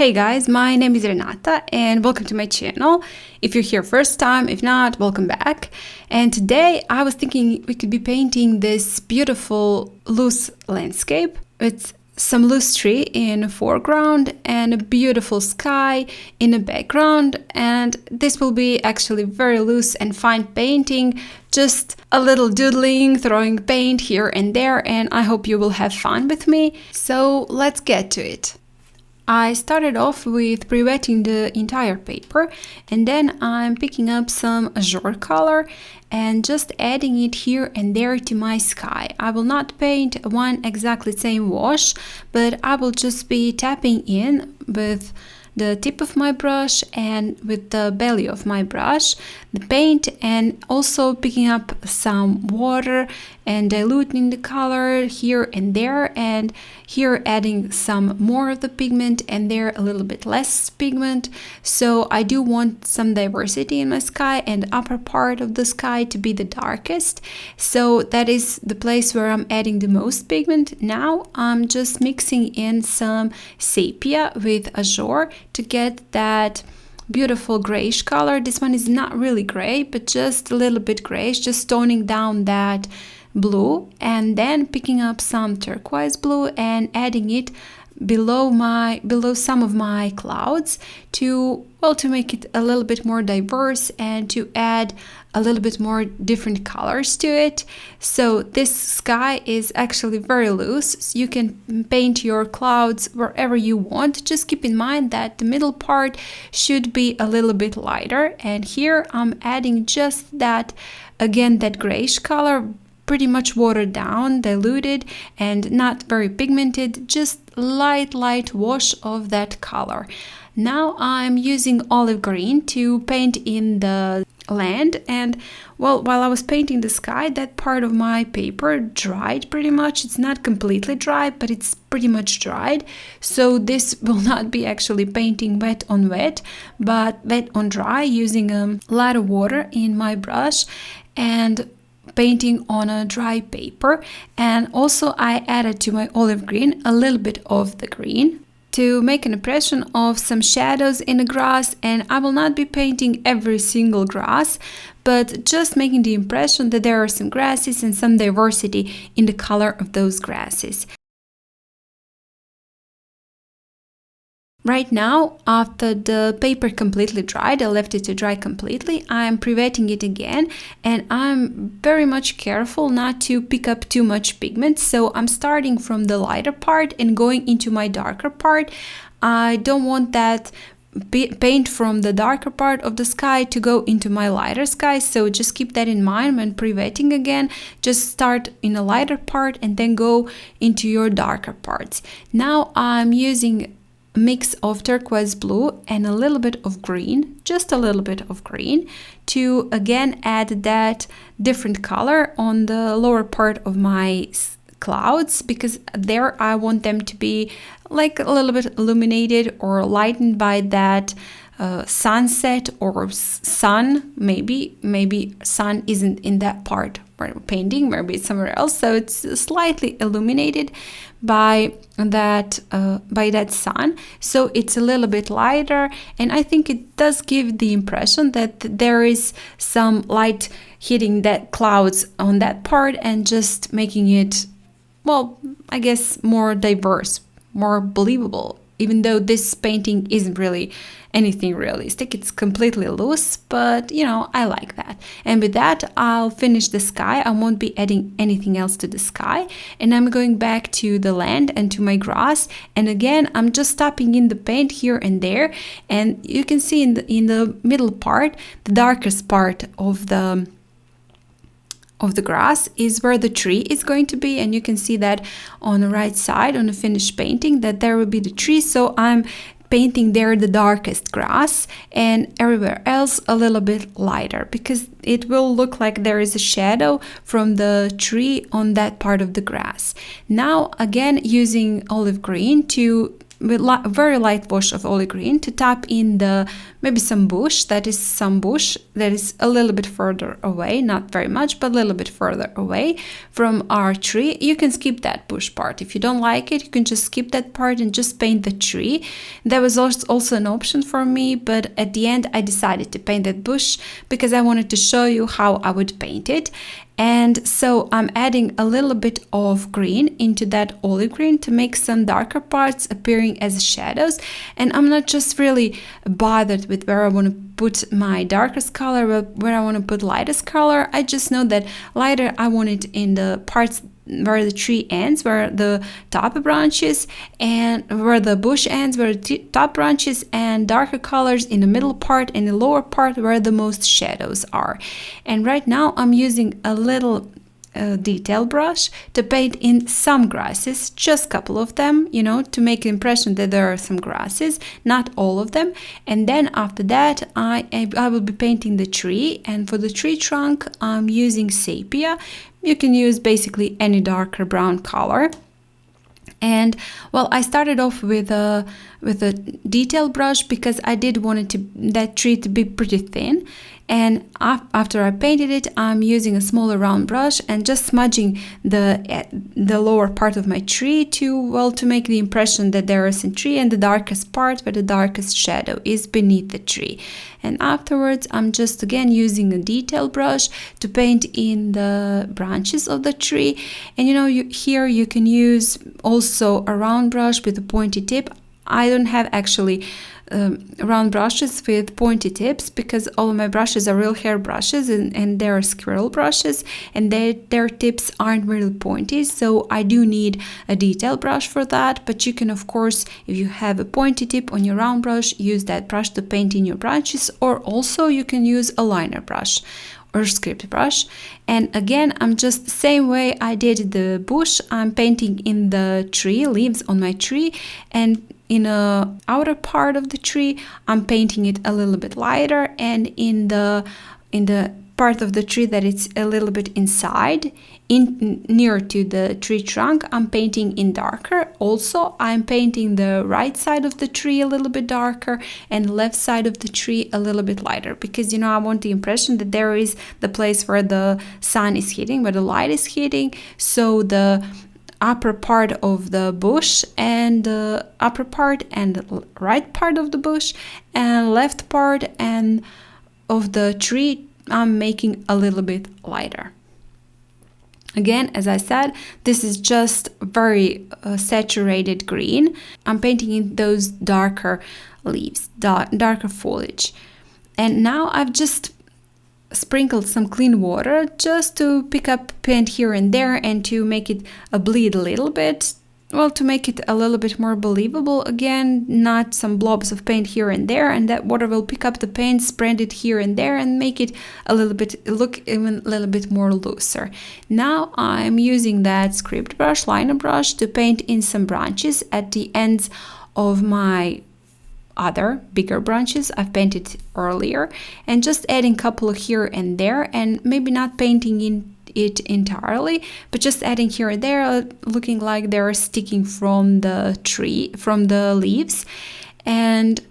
Hey guys, my name is Renata and welcome to my channel. If you're here first time, if not, welcome back. And today I was thinking we could be painting this beautiful loose landscape with some loose tree in a foreground and a beautiful sky in the background. And this will be actually very loose and fine painting, just a little doodling, throwing paint here and there, and I hope you will have fun with me. So let's get to it. I started off with pre-wetting the entire paper, and then I'm picking up some Azure color and just adding it here and there to my sky. I will not paint one exactly same wash, but I will just be tapping in with the tip of my brush and with the belly of my brush the paint, and also picking up some water and diluting the color here and there, and here adding some more of the pigment and there a little bit less pigment. So I do want some diversity in my sky, and the upper part of the sky to be the darkest, so that is the place where I'm adding the most pigment. Now I'm just mixing in some Sepia with Azure to get that beautiful grayish color. This one is not really gray, but just a little bit grayish, just toning down that blue, and then picking up some turquoise blue and adding it below some of my clouds to make it a little bit more diverse and to add a little bit more different colors to it. So this sky is actually very loose, so you can paint your clouds wherever you want. Just keep in mind that the middle part should be a little bit lighter, and here I'm adding just that, again, that grayish color, pretty much watered down, diluted, and not very pigmented, just light wash of that color. Now I'm using olive green to paint in the land, and well, while I was painting the sky, that part of my paper dried pretty much. It's not completely dry, but it's pretty much dried. So this will not be actually painting wet on wet, but wet on dry, using a lot of water in my brush and painting on a dry paper. And also I added to my olive green a little bit of the green to make an impression of some shadows in the grass. And I will not be painting every single grass, but just making the impression that there are some grasses and some diversity in the color of those grasses. Right now, after the paper completely dried, I left it to dry completely, I'm pre-wetting it again, and I'm very much careful not to pick up too much pigment. So I'm starting from the lighter part and going into my darker part. I don't want that paint from the darker part of the sky to go into my lighter sky, so just keep that in mind when pre-wetting again. Just start in a lighter part and then go into your darker parts. Now I'm using mix of turquoise blue and a little bit of green, just a little bit of green, to again add that different color on the lower part of my clouds, because there I want them to be like a little bit illuminated or lightened by that sunset or sun. Maybe sun isn't in that part where I'm painting, maybe it's somewhere else, so it's slightly illuminated by that sun, so it's a little bit lighter, and I think it does give the impression that there is some light hitting that clouds on that part and just making it, well, I guess more diverse, more believable, even though this painting isn't really anything realistic. It's completely loose, but you know, I like that. And with that, I'll finish the sky. I won't be adding anything else to the sky, and I'm going back to the land and to my grass, and again I'm just tapping in the paint here and there, and you can see in the middle part, the darkest part of the grass is where the tree is going to be, and you can see that on the right side on the finished painting that there will be the tree. So I'm painting there the darkest grass, and everywhere else a little bit lighter, because it will look like there is a shadow from the tree on that part of the grass. Now again using olive green to with very light wash of olive green to tap in the maybe some bush that is a little bit further away, not very much, but a little bit further away from our tree. You can skip that bush part. If you don't like it, you can just skip that part and just paint the tree. That was also an option for me, but at the end I decided to paint that bush because I wanted to show you how I would paint it. And so I'm adding a little bit of green into that olive green to make some darker parts appearing as shadows. And I'm not just really bothered with where I want to put my darkest color, but where I want to put lightest color. I just know that lighter I want it in the parts where the tree ends, where the top branches, and where the bush ends, where the top branches, and darker colors in the middle part and the lower part where the most shadows are. And right now I'm using a little detail brush to paint in some grasses, just a couple of them, you know, to make the impression that there are some grasses, not all of them. And then after that I will be painting the tree, and for the tree trunk I'm using Sepia. You can use basically any darker brown color. And well, I started off with a detail brush because I did want that tree to be pretty thin. And after I painted it, I'm using a smaller round brush and just smudging the lower part of my tree to make the impression that there is a tree, and the darkest part where the darkest shadow is beneath the tree. And afterwards I'm just again using a detail brush to paint in the branches of the tree. And you know, here you can use also a round brush with a pointy tip. I don't have actually round brushes with pointy tips because all of my brushes are real hair brushes, and they're squirrel brushes, and their tips aren't really pointy, so I do need a detail brush for that. But you can, of course, if you have a pointy tip on your round brush, use that brush to paint in your branches, or also you can use a liner brush or script brush. And again, I'm just the same way I did the bush, I'm painting in the tree, leaves on my tree, and in the outer part of the tree I'm painting it a little bit lighter, and in the part of the tree that it's a little bit inside, near to the tree trunk, I'm painting in darker. Also, I'm painting the right side of the tree a little bit darker and left side of the tree a little bit lighter, because you know, I want the impression that there is the place where the sun is hitting, where the light is hitting. So the upper part of the bush and the upper part and the right part of the bush and left part and of the tree I'm making a little bit lighter. Again, as I said, this is just very saturated green. I'm painting in those darker leaves, darker foliage. And now I've just sprinkled some clean water just to pick up paint here and there and to make it bleed a little bit. Well, to make it a little bit more believable, again, not some blobs of paint here and there, and that water will pick up the paint, spread it here and there, and make it look even a little bit more looser. Now I'm using that script brush, liner brush, to paint in some branches at the ends of my other bigger branches I've painted earlier, and just adding a couple here and there, and maybe not painting in it entirely, but just adding here and there, looking like they're sticking from the tree, from the leaves. And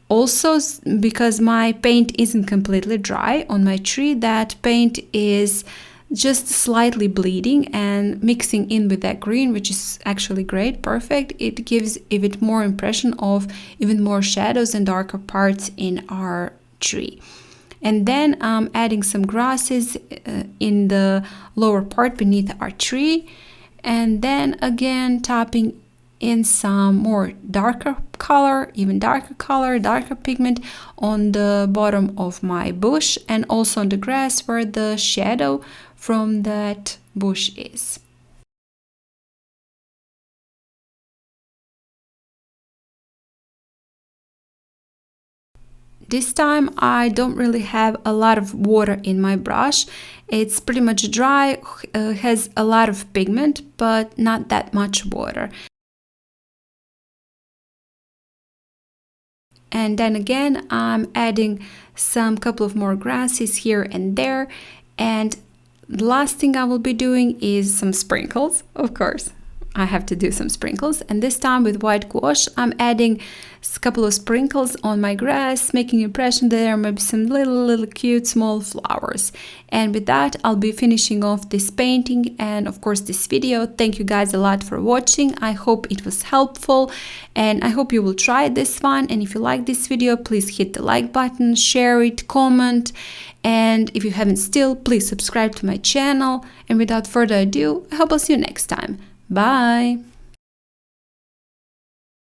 also, because my paint isn't completely dry on my tree, that paint is just slightly bleeding and mixing in with that green, which is actually great, perfect. It gives even more impression of even more shadows and darker parts in our tree. And then I'm adding some grasses in the lower part beneath our tree, and then again tapping in some more darker color, even darker color, darker pigment on the bottom of my bush, and also on the grass where the shadow from that bush is. This time I don't really have a lot of water in my brush. It's pretty much dry, has a lot of pigment, but not that much water. And then again, I'm adding some couple of more grasses here and there. And the last thing I will be doing is some sprinkles, of course. I have to do some sprinkles. And this time with white gouache, I'm adding a couple of sprinkles on my grass, making impression there, maybe some little cute small flowers. And with that, I'll be finishing off this painting and of course this video. Thank you guys a lot for watching. I hope it was helpful and I hope you will try this one. And if you like this video, please hit the like button, share it, comment. And if you haven't still, please subscribe to my channel. And without further ado, I hope I'll see you next time. Bye!